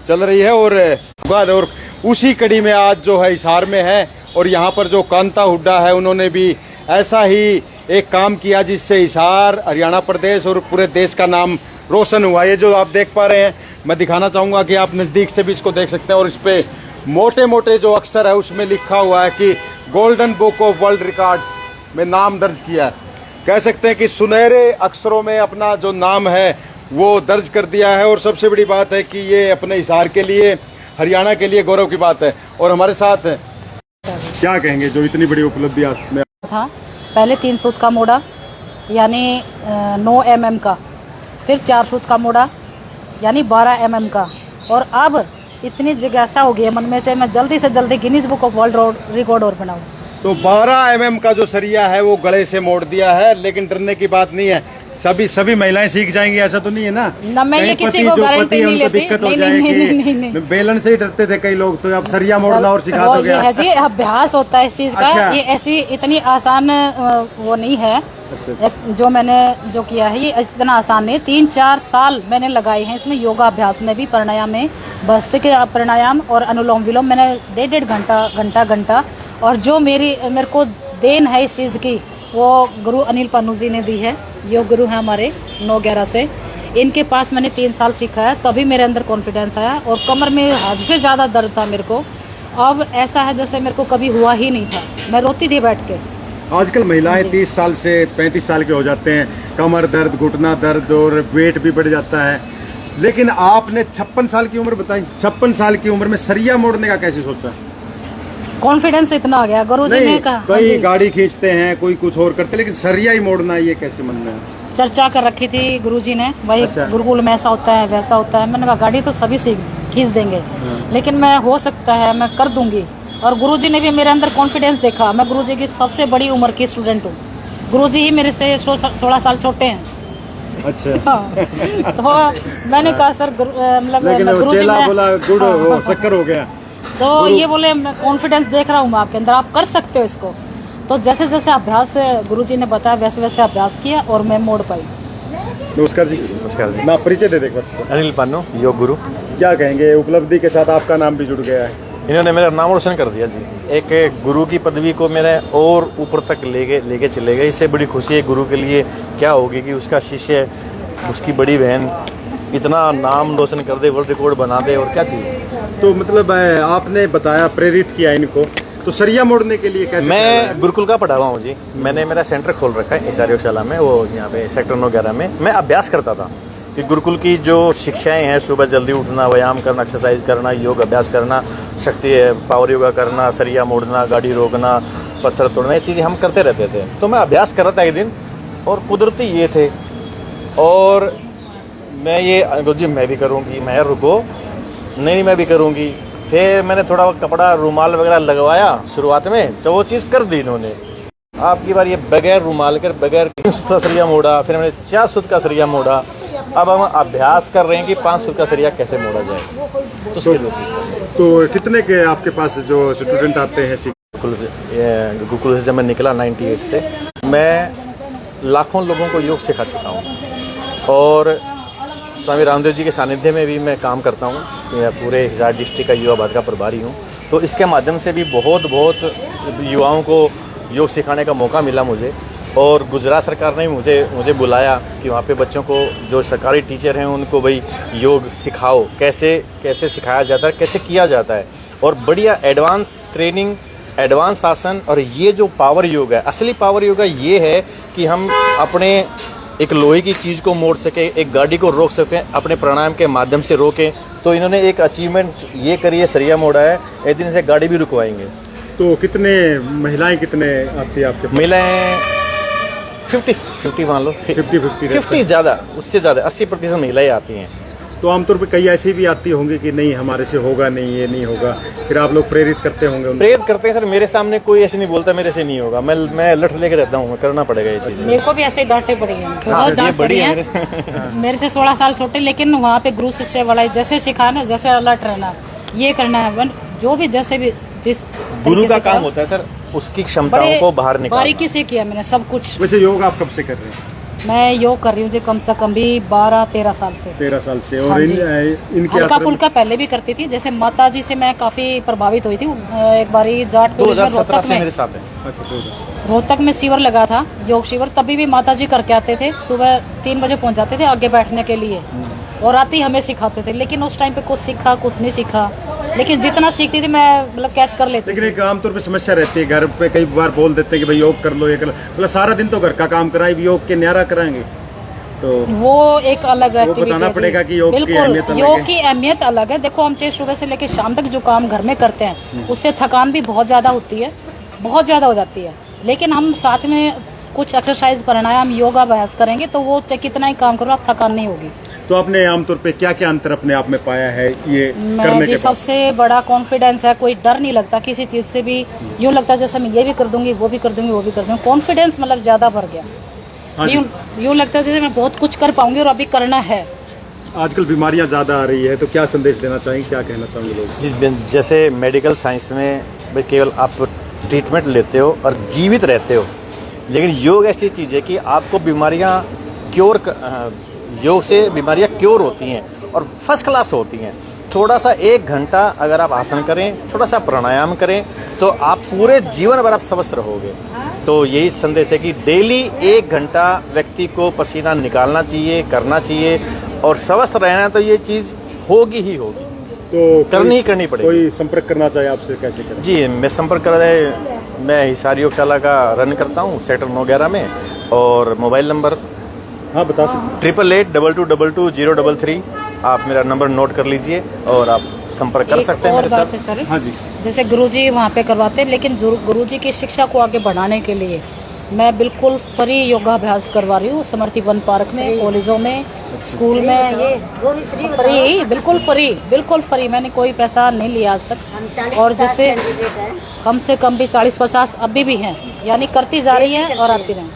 चल रही है और उसी कड़ी में आज जो है हिसार में है और यहाँ पर जो कांता हुड्डा है उन्होंने भी ऐसा ही एक काम किया जिससे हिसार, हरियाणा प्रदेश और पूरे देश का नाम रोशन हुआ। ये जो आप देख पा रहे हैं, मैं दिखाना चाहूंगा कि आप नजदीक से भी इसको देख सकते हैं और इस पे मोटे मोटे जो अक्षर है उसमें लिखा हुआ है कि golden book of world records में नाम दर्ज किया है। कह सकते हैं कि सुनहरे अक्षरों में अपना जो नाम है वो दर्ज कर दिया है। और सबसे बड़ी बात है कि ये अपने हिसार के लिए, हरियाणा के लिए गौरव की बात है। और हमारे साथ क्या कहेंगे जो इतनी बड़ी उपलब्धि में था। पहले 3 सूत का मोड़ा यानी 9 mm का, फिर 4 सूत का मोड़ा यानी 12 mm का, और अब इतनी जिज्ञासा हो गई है मन में, चाहे मैं जल्दी से जल्दी Guinness book of world record और बनाऊं। तो 12 mm का जो सरिया है वो गले से मोड़ दिया है, लेकिन डरने की बात नहीं है। सभी महिलाएं सीख जाएंगी ऐसा तो नहीं है ना मैं ये किसी को गारंटी नहीं लेती। दिक्कत हो जाएगी। बेलन से ही डरते थे कई लोग, तो अब सरिया मोड़ना और सिखा दोगे। ये है जी, अभ्यास होता है इस चीज का। अच्छा। ये ऐसी इतनी आसान वो नहीं है। अच्छा। जो मैंने जो किया है ये इतना आसान नहीं। 3-4 साल मैंने लगाए हैं इसमें, योगा अभ्यास में भी, प्राणायाम में, भस्त्रिका प्राणायाम और अनुलोम विलोम मैंने 1.5 घंटा। और जो मेरे को देन है इस चीज की, वो गुरु अनिल पानू जी ने दी है। योग गुरु है हमारे 9-11 से। इनके पास मैंने 3 साल सीखा है, तभी मेरे अंदर कॉन्फिडेंस आया। और कमर में हद से ज़्यादा दर्द था मेरे को। अब ऐसा है जैसे मेरे को कभी हुआ ही नहीं था, मैं रोती थी बैठ के। आजकल महिलाएं 30 साल से 35 साल के हो जाते हैं, कमर दर्द, घुटना दर्द और वेट भी बढ़ जाता है। लेकिन आपने 56 साल की उम्र बताई, 56 साल की उम्र में सरिया मोड़ने का कैसे सोचा? कॉन्फिडेंस इतना आ गया, गुरु जी ने कहा। कई गाड़ी खींचते हैं, कोई कुछ और करते, लेकिन सरिया ही मोड़ना ये कैसे मन में? चर्चा कर रखी थी गुरुजी ने, भाई अच्छा। गुरुकुल में ऐसा होता है वैसा होता है। मैंने कहा गाड़ी तो सभी से खींच देंगे, लेकिन मैं हो सकता है मैं कर दूंगी। और गुरुजी ने भी मेरे अंदर कॉन्फिडेंस देखा। मैं गुरुजी की सबसे बड़ी उम्र की स्टूडेंट हूँ। गुरुजी ही मेरे से 16 साल छोटे हैं। अच्छा। हाँ। तो मैंने कहा सर मतलब गुरुजी ने बोला गुड़ हो, शक्कर हो गया। तो ये बोले मैं कॉन्फिडेंस देख रहा हूँ मैं आपके अंदर, आप कर सकते हो इसको। तो जैसे जैसे अभ्यास गुरुजी ने बताया वैसे वैसे अभ्यास किया और मैं मोड़ पाई। नमस्कार जी। नमस्कार जी। मैं परिचय दे देगा। अनिल पानू, योग गुरु। क्या कहेंगे, उपलब्धि के साथ आपका नाम भी जुड़ गया है। इन्होंने मेरा नाम रोशन कर दिया जी। एक गुरु की पदवी को मेरे और ऊपर तक लेके चले गए। इससे बड़ी खुशी है गुरु के लिए क्या होगी कि उसका शिष्य, उसकी बड़ी बहन इतना नाम रोशन कर दे, वर्ल्ड रिकॉर्ड बना दे, और क्या चाहिए। तो मतलब आपने बताया, प्रेरित किया इनको, तो सरिया मोड़ने के लिए कैसे? मैं गुरुकुल का पढ़ा हुआ हूँ जी। मैंने मेरा सेंटर खोल रखा है हिसार में, वो यहाँ पे सेक्टर 9-11 में। मैं अभ्यास करता था कि गुरुकुल की जो शिक्षाएं हैं, सुबह जल्दी उठना, व्यायाम करना, एक्सरसाइज करना, योग अभ्यास करना, शक्ति पावर योगा करना, सरिया मोड़ना, गाड़ी रोकना, पत्थर तोड़ना, ये चीज़ें हम करते रहते थे। तो मैं अभ्यास कर रहा था एक दिन, और कुदरती ये थे, और मैं ये गुरुजी मैं भी करूँगी। मैं रुको, नहीं मैं भी करूँगी। फिर मैंने थोड़ा कपड़ा, रुमाल वगैरह लगवाया शुरुआत में, तो वो चीज़ कर दी इन्होंने। आपकी बार ये बगैर रुमाल कर, बगैर 3 सूत का सरिया मोड़ा, फिर मैंने 4 सूत का सरिया मोड़ा। अब हम अभ्यास कर रहे हैं कि 5 सूत का सरिया कैसे मोड़ा जाए। तो कितने के आपके पास जो स्टूडेंट आते हैं? गुरुकुल से जब मैं निकला 98 से, मैं लाखों लोगों को योग सिखा चुका हूँ। और स्वामी रामदेव जी के सानिध्य में भी मैं काम करता हूँ। पूरे हिसार डिस्ट्रिक्ट का युवा भाग का प्रभारी हूँ। तो इसके माध्यम से भी बहुत युवाओं को योग सिखाने का मौका मिला मुझे। और गुजरात सरकार ने मुझे बुलाया कि वहाँ पे बच्चों को, जो सरकारी टीचर हैं, उनको भाई योग सिखाओ, कैसे सिखाया जाता है, कैसे किया जाता है। और बढ़िया एडवांस ट्रेनिंग, एडवांस आसन। और ये जो पावर योग है, असली पावर योग ये है कि हम अपने एक लोहे की चीज़ को मोड़ सके, एक गाड़ी को रोक सकते हैं, अपने प्राणायाम के माध्यम से रोकें। तो इन्होंने एक अचीवमेंट ये करी है, सरिया मोड़ा है। एक दिन से गाड़ी भी रुकवाएंगे। तो कितने महिलाएं कितने आती है आपके? महिलाएं 50 मान लो, 50 ज़्यादा, उससे ज़्यादा 80% महिलाएं आती हैं। तो आमतौर पे कई ऐसी भी आती होंगी कि नहीं हमारे से होगा नहीं, ये नहीं होगा, फिर आप लोग प्रेरित करते होंगे उनको? प्रेरित करते हैं सर। मेरे सामने कोई ऐसे नहीं बोलता मेरे से नहीं होगा। मैं लठ लेके रहता हूँ, करना पड़ेगा ये चीज़। मेरे को भी ऐसे डांटे पड़ी हैं, बहुत डांट पड़ी है। मेरे से 16 साल छोटे, लेकिन वहाँ पे गुरु शिष्य वाला जैसे सिखाना, जैसे अलर्ट रहना, ये करना है, जो भी जैसे भी जिस गुरु का काम होता है सर, उसकी क्षमताओं को बाहर निकालना। बारीकी से किया मैंने सब कुछ। वैसे योग आप कब से कर रहे हैं? मैं योग कर रही हूँ जी कम से कम भी 12-13 साल से। 13 साल से। हाँ और जी। इनके हल्का आश्रम फुल्का पहले भी करती थी, जैसे माता जी से मैं काफी प्रभावित हुई थी। एक बारी जाट पुलिस में 2017 रोहतक से में, मेरे साथ है। अच्छा, 2000। रोहतक में शिविर लगा था, योग शिविर, तभी भी माता जी करके आते थे। सुबह 3 बजे पहुंच जाते थे आगे बैठने के लिए, और आते ही हमें सिखाते थे। लेकिन उस टाइम पे कुछ सीखा कुछ नहीं सीखा, लेकिन जितना सीखती थी मैं मतलब कैच कर लेती लेकिन थी। एक आमतौर पे समस्या रहती है, घर पे कई बार बोल देते हैं कि भाई योग कर लो, ये कर लो, मतलब सारा दिन तो घर का काम कराए, योग के न्यारा कराएंगे, तो वो एक अलग एक्टिविटी बताना है जी। पड़ेगा कि योग की बिल्कुल, अहमियत अलग योग है। की अहमियत अलग है। देखो हम चाहे सुबह से लेकर शाम तक जो काम घर में करते हैं उससे थकान भी बहुत ज्यादा होती है, बहुत ज्यादा हो जाती है। लेकिन हम साथ में कुछ एक्सरसाइज, प्राणायाम, योगा अभ्यास करेंगे तो वो चाहे कितना ही काम करो आप थकान नहीं होगी। तो आपने आमतौर पे क्या क्या अंतर अपने आप में पाया है ये मैं करने जी के बाद? सबसे बड़ा कॉन्फिडेंस है, कोई डर नहीं लगता किसी चीज से भी। यूँ लगता है जैसे मैं ये भी कर दूंगी, वो भी कर दूंगी, वो भी कर दूंगी। कॉन्फिडेंस मतलब ज्यादा बढ़ गया। हाँ जी। यूँ लगता है जैसे मैं बहुत कुछ कर पाऊंगी और अभी करना है। आजकल बीमारियां ज्यादा आ रही है, तो क्या संदेश देना चाहेंगे, क्या कहना चाहेंगे लोग? जैसे मेडिकल साइंस में भाई केवल आप ट्रीटमेंट लेते हो और जीवित रहते हो, लेकिन योग ऐसी चीज़ है कि आपको बीमारियां योग से बीमारियां क्योर होती हैं और फर्स्ट क्लास होती हैं। थोड़ा सा 1 घंटा अगर आप आसन करें, थोड़ा सा प्राणायाम करें, तो आप पूरे जीवन भर आप स्वस्थ रहोगे। तो यही संदेश है कि डेली 1 घंटा व्यक्ति को पसीना निकालना चाहिए, करना चाहिए, और स्वस्थ रहना तो ये चीज़ होगी ही होगी, तो करनी ही करनी पड़ेगी। कोई संपर्क करना चाहे आपसे, कैसे करें? जी, मैं संपर्क कर रहे, मैं हिसार योगशाला का रन करता हूँ सेक्टर 9/11 में, और मोबाइल नंबर हाँ बता सकते 8882222033। आप मेरा नंबर नोट कर लीजिए और आप संपर्क कर सकते हैं और मेरे बात साथ। है सर, हाँ जी। जैसे गुरुजी वहाँ पे करवाते हैं, लेकिन गुरुजी की शिक्षा को आगे बढ़ाने के लिए मैं बिल्कुल फ्री योगाभ्यास करवा रही हूँ समर्थी वन पार्क में, कॉलेजों में, स्कूल में। ये फ्री, बिल्कुल फ्री, बिल्कुल फ्री। मैंने कोई पैसा नहीं लिया आज तक। और जैसे कम से कम भी 40-50 अभी भी हैं, यानी करती जा रही है और आती रहें।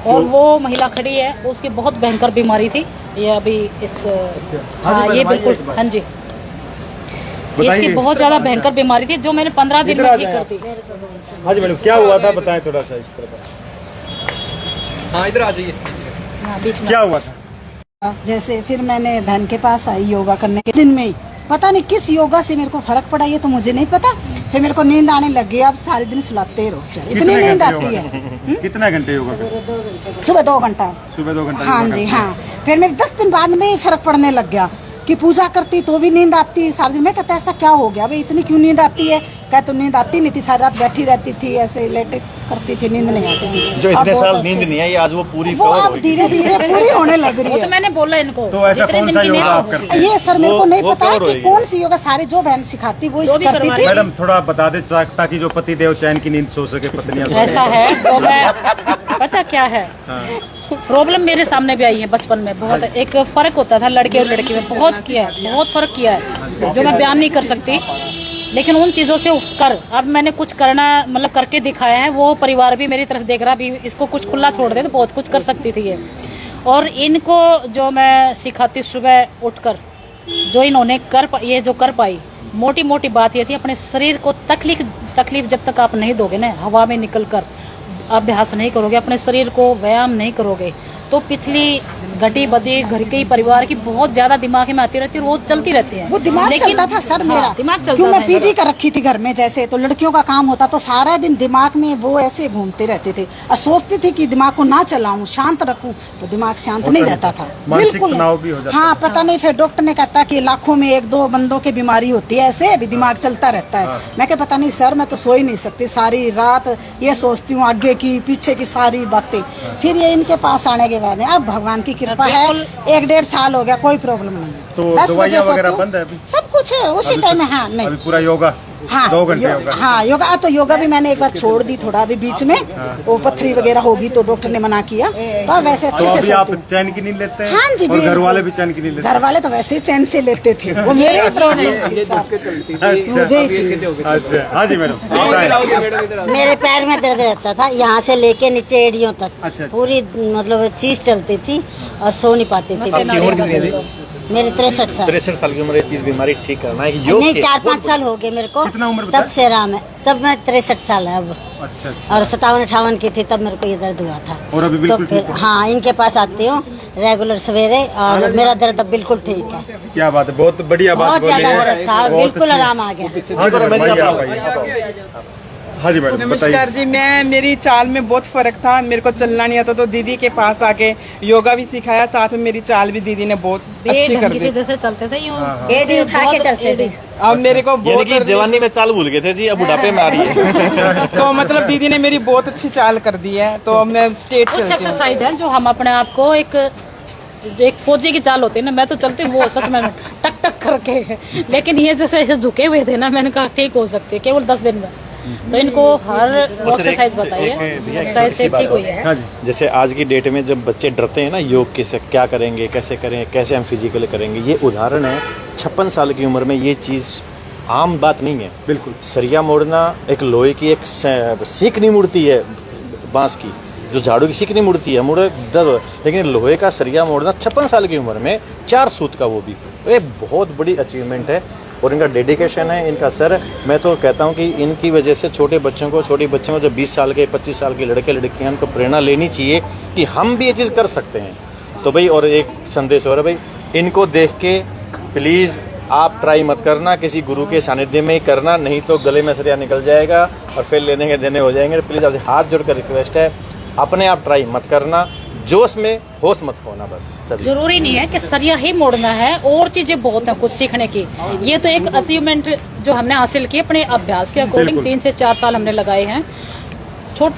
और वो महिला खड़ी है, उसकी बहुत भयंकर बीमारी थी, ये अभी इस हाँ ये बिल्कुल, हाँ जी, इसकी बहुत ज्यादा भयंकर बीमारी थी जो मैंने 15 दिन में ठीक कर दी। हाँ जी मैडम, क्या हुआ था बताएं थोड़ा सा इस तरह का। हाँ इधर आ जाइए। हाँ, बीच में क्या हुआ था? जैसे फिर मैंने बहन के पास आई योगा करने के दिन में ही, पता नहीं किस योगा से मेरे को फर्क पड़ा, ये तो मुझे नहीं पता। फिर मेरे को नींद आने लग गई, अब सारे दिन सुलाते रहो, इतनी नींद आती है। कितना घंटे योगा करते? सुबह 2 घंटा। सुबह 2 घंटा? हाँ जी हाँ। फिर मेरे 10 दिन बाद में फर्क पड़ने लग गया कि पूजा करती तो भी नींद आती सारे दिन। मैं कहता ऐसा क्या हो गया भाई, इतनी क्यों नींद आती है? कहते तो नींद आती नहीं थी, सारी रात बैठी रहती थी, ऐसे लेटे करती थी, नींद नहीं आती थी। जो अब इतने बहुत साल अच्छे नींद से- नहीं आई, आज वो पूरी वो कवर अब होगी। धीरे धीरे पूरी होने लग रही वो तो है। मैंने बोला इनको। तो ऐसा जितने कौन दिन सा की योगा नहीं आप होगी। करते हैं? ये सर मेरे को नहीं वो पता कवर कि होएगी। कौन सी योगा, सारे जो बहन सिखाती वो जो भी करती करवा थी। मैडम थोड़ा बता दे ताकि जो पति देव चैन की नींद सो सके, पत्नियां सो ऐसा है तो मैं, पता क्या है प्रॉब्लम मेरे सामने भी आई है बचपन में। बहुत एक फर्क होता था लड़के और लड़की में, बहुत किया है, बहुत फर्क किया है जो मैं बयान नहीं कर सकती। लेकिन उन चीज़ों से उठकर अब मैंने कुछ करना मतलब करके दिखाया है। वो परिवार भी मेरी तरफ देख रहा, भी इसको कुछ खुला छोड़ दे तो बहुत कुछ कर सकती थी ये। और इनको जो मैं सिखाती सुबह उठकर, जो इन्होंने ये जो कर पाई, मोटी मोटी बात ये थी, अपने शरीर को तकलीफ जब तक आप नहीं दोगे ना, हवा में निकल कर अभ्यास नहीं करोगे, अपने शरीर को व्यायाम नहीं करोगे, तो पिछली घटी बदी घर के परिवार की बहुत ज्यादा दिमाग में आती रहती है और वो चलती रहती है। वो दिमाग चलता था सर मेरा, दिमाग चलता क्यों मैं था पीजी कर रखी थी घर में, जैसे तो लड़कियों का काम होता तो सारा दिन दिमाग में वो ऐसे घूमते रहते थे। और सोचती थी कि दिमाग को ना चलाऊं, शांत रखूं, तो दिमाग शांत नहीं रहता था, मानसिक तनाव भी हो जाता हाँ पता नहीं। फिर डॉक्टर ने कहता कि लाखों में 1-2 बंदों की बीमारी होती है, ऐसे भी दिमाग चलता रहता है। मैं क्या पता नहीं सर, मैं तो सो ही नहीं सकती सारी रात, ये सोचती हूँ आगे की पीछे की सारी बातें। फिर ये इनके पास आने के बाद अब भगवान की कृपा है, 1-1.5 साल हो गया, कोई प्रॉब्लम नहीं है। तो 10 बजे दवाइयाँ वगैरह सोती हूँ, बंद है अभी? सब कुछ है उसी टाइम में। हाँ नहीं, अभी पूरा योगा हाँ 2 घंटे योगा? हाँ योगा, तो योगा भी मैंने एक बार छोड़ दी थोड़ा अभी बीच में, वो पथरी वगैरह होगी तो डॉक्टर ने मना किया, तो वैसे तो अच्छे से अभी आप सोती हूँ। चैन की नींद लेते हैं? हाँ जी, और घर बिल्कुल। वाले भी चैन की नींद लेते घर वाले तो वैसे ही चैन से लेते थे, वो मेरे ही प्रॉब्लम थी सर। मुझे ही थी। हैं? अच्छा हाँ जी मैडम बताएं। मेरे पैर में दर्द रहता था, यहाँ से लेके नीचे एड़ियों तक, अच्छा। पूरी मतलब चीज चलती थी और सो नहीं पाती थी। मेरी 63 साल। 63 साल की उम्र, ये चीज बीमारी ठीक करना है योग नहीं, के 4-5 साल हो गए मेरे को। कितना उम्र तब बताया? से आराम है। तब मैं 63 साल है अब। अच्छा अच्छा। और 57-58 की थी तब मेरे को ये दर्द हुआ था। और अभी तो बिल्कुल फिर ठीक है? हाँ, इनके पास आती हूँ रेगुलर सवेरे और मेरा दर्द अब बिल्कुल ठीक है। क्या बात है, बहुत बढ़िया बात बहुत बोली ज्यादा है। दर्द था और बहुत बिल्कुल अच्छी- आराम आ गया। हाँ जी मैडम, आइए, आप आइए। हाँ जी मैडम, नमस्कार बताइए। जी। मेरी चाल में बहुत फर्क था, मेरे को चलना नहीं आता, तो दीदी के पास आके योगा भी सिखाया, साथ में मेरी चाल भी दीदी ने बहुत अच्छी कर दी। जैसे चलते थे यूं एडी उठा के चलते थे। अब मेरे को यानी बहुत कि जवानी में चाल भूल गए थे जी, अब बुढ़ापे में आ रही है। तो मतलब दीदी ने मेरी बहुत अच्छी चाल कर दी है, तो अब मैं स्टेट कुछ चलती हूँ। एक्सरसाइज है जो हम अपने आप को एक फौजी की चाल होती है ना, मैं तो चलती हूँ वो सच में टक टक करके, लेकिन ये जैसे ऐसे झुके हुए थे ना, मैंने कहा ठीक हो सकती है केवल 10 दिन में। तो इनको हर एक्सरसाइज बताइए, एक्सरसाइज से ठीक हुई है। हाँ जी। जैसे आज की डेट में जब बच्चे डरते हैं ना योग के से, क्या करेंगे, कैसे करें, कैसे हम फिजिकल करेंगे, ये उदाहरण है। 56 साल की उम्र में ये चीज़ आम बात नहीं है। बिल्कुल। सरिया मोड़ना एक लोहे की एक सीख नहीं मुड़ती है, बांस की जो झाड़ू की सीख नहीं मुड़ती है, मुड़े दब, लेकिन लोहे का सरिया मोड़ना 56 साल की उम्र में 4 सूत का, वो भी ये बहुत बड़ी अचीवमेंट है। और इनका डेडिकेशन है, इनका सर, मैं तो कहता हूँ कि इनकी वजह से छोटी बच्चों को जो 20 साल के 25 साल के लड़के लड़कियाँ, उनको प्रेरणा लेनी चाहिए कि हम भी ये चीज़ कर सकते हैं। तो भाई, और एक संदेश और है भाई, इनको देख के प्लीज़ आप ट्राई मत करना, किसी गुरु के सानिध्य में ही करना, नहीं तो गले में सरिया निकल जाएगा और फिर लेने के देने हो जाएंगे। प्लीज़ आपसे हाथ जोड़कर रिक्वेस्ट है, अपने आप ट्राई मत करना, जोश में होश मत खोना बस। सभी जरूरी नहीं है कि सरिया ही मोड़ना है, और चीजें बहुत हैं कुछ सीखने की। ये तो एक अचीवमेंट जो हमने हासिल की अपने अभ्यास के अकॉर्डिंग, 3 से 4 साल हमने लगाए हैं।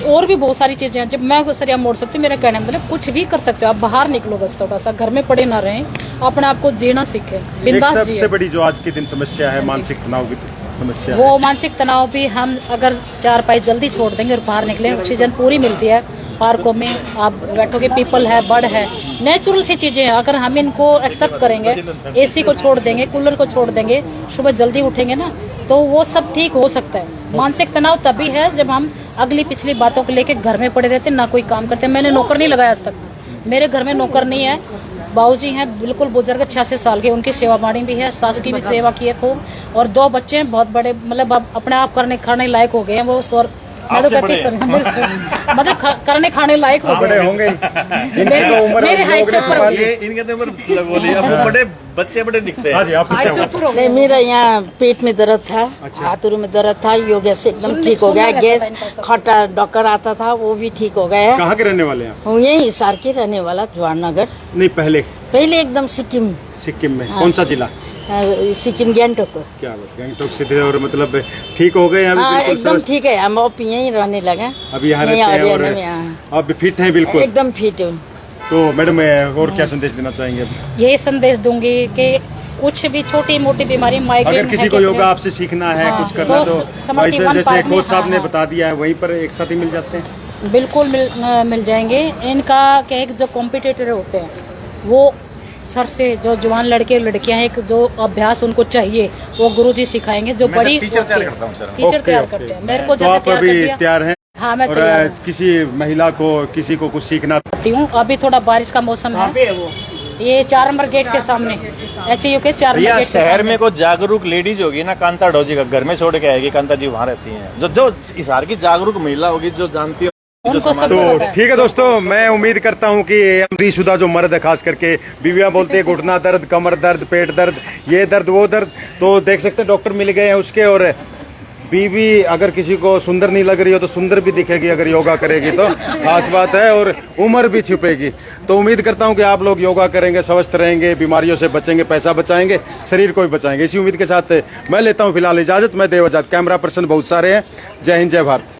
और भी बहुत सारी चीजें हैं। जब मैं सरिया मोड़ सकती हूँ, मेरा कहने मतलब कुछ भी कर सकते हो आप, बाहर निकलो बस, थोड़ा सा घर में पड़े ना रहें, अपने आप को जीना सीखें, एक बिंदास सबसे जिए। बड़ी जो आज के दिन समस्या है, मानसिक तनाव की समस्या वो मानसिक तनाव भी हम अगर 4 पाई जल्दी छोड़ देंगे और बाहर निकले, ऑक्सीजन पूरी मिलती है पार्कों में, आप बैठोगे, पीपल है, बर्ड है, नेचुरल सी चीजें हैं। अगर हम इनको एक्सेप्ट करेंगे, एसी को छोड़ देंगे, कूलर को छोड़ देंगे, सुबह जल्दी उठेंगे ना, तो वो सब ठीक हो सकता है। मानसिक तनाव तभी है जब हम अगली पिछली बातों को लेके घर में पड़े रहते, ना कोई काम करते। मैंने नौकर नहीं लगाया आज तक, मेरे घर में नौकर नहीं है। बाबूजी हैं बिल्कुल बुजुर्ग, 86 साल के, उनकी सेवा पानी भी है, सास की भी सेवा की है खूब, और 2 बच्चे हैं बहुत बड़े, मतलब अब अपने आप करने खाने लायक हो गए हैं वो। मैं तो कहती मतलब करने खाने लायक हो बड़े गए होंगे। मेरे हाइट से ऊपर हो गए। इनके तो उम्र बोलिए, अब बड़े बच्चे बड़े दिखते हाँ जी, हैं। आप हाइट से ऊपर हो गए। नहीं, मेरा यहाँ पेट में दर्द था, हाथों में दर्द था, योगा से एकदम ठीक हो गया। गैस खट्टा डॉक्टर आता था, वो भी ठीक हो गया। कहाँ के रहने वाले हैं आप? हूँ यही हिसार के रहने वाला, जवाहरनगर। नहीं, पहले एकदम सिक्किम, सिक्किम में। कौन सा जिला? सिक्किम गैंगटोक। क्या बस गैंगटोक से थे, और मतलब ठीक हो गए अभी? हाँ, बिल्कुल एकदम स्वस्थ? ठीक है। हम अब यहीं रहने लगे, अभी यहाँ रहते हैं और अब फिट हैं बिल्कुल? एकदम फिट हूँ। तो मैडम, और क्या संदेश देना चाहेंगे अब? यही संदेश दूंगी कि कुछ भी छोटी मोटी बीमारी, माइग्रेन अगर किसी है को कि योगा आपसे सीखना है, हाँ, कुछ करना, तो तो समर्थी वैसे वन जैसे पार्क में, कोच साहब ने हाँ, बता दिया है, वहीं पर एक साथ ही मिल जाते हैं। बिल्कुल मिल जाएंगे। इनका क्या है कि जो कॉम्पिटिटर होते हैं, वो सर से जो जवान लड़के लड़कियां हैं, एक जो अभ्यास उनको चाहिए वो गुरुजी सिखाएंगे। जो मैं बड़ी टीचर तैयार करता हूँ सर। टीचर ओके, तैयार ओके। करते हैं। मेरे को तो जैसे आप तैयार कर अभी दिया। तैयार हैं? हाँ, मैं और तैयार किसी महिला को, किसी को कुछ सीखना हूँ। अभी थोड़ा बारिश का मौसम है, ये 4 नंबर गेट के सामने, HU के 4 नंबर भैया, गेट के शहर सामने। में कोई जागरूक लेडीज होगी ना, कांता डोजी का घर में छोड़ के आएगी, कांता जी वहाँ रहती हैं। जो हिसार की जागरूक महिला होगी, जो जानती है, उनको सब तो पता है। ठीक है दोस्तों, मैं उम्मीद करता हूं कि शादीशुदा जो मर्द है, खास करके बीवियां बोलती है घुटना दर्द, कमर दर्द, पेट दर्द, ये दर्द वो दर्द, तो देख सकते हैं डॉक्टर मिल गए हैं उसके। और बीवी अगर किसी को सुंदर नहीं लग रही हो तो सुंदर भी दिखेगी अगर योगा करेगी, तो खास बात है, और उम्र भी छुपेगी। तो उम्मीद करता हूं कि आप लोग योगा करेंगे, स्वस्थ रहेंगे, बीमारियों से बचेंगे, पैसा बचाएंगे, शरीर को भी बचाएंगे। इसी उम्मीद के साथ मैं लेता हूं फिलहाल इजाजत। मैं देवजात, कैमरा पर्सन बहुत सारे हैं। जय हिंद, जय भारत।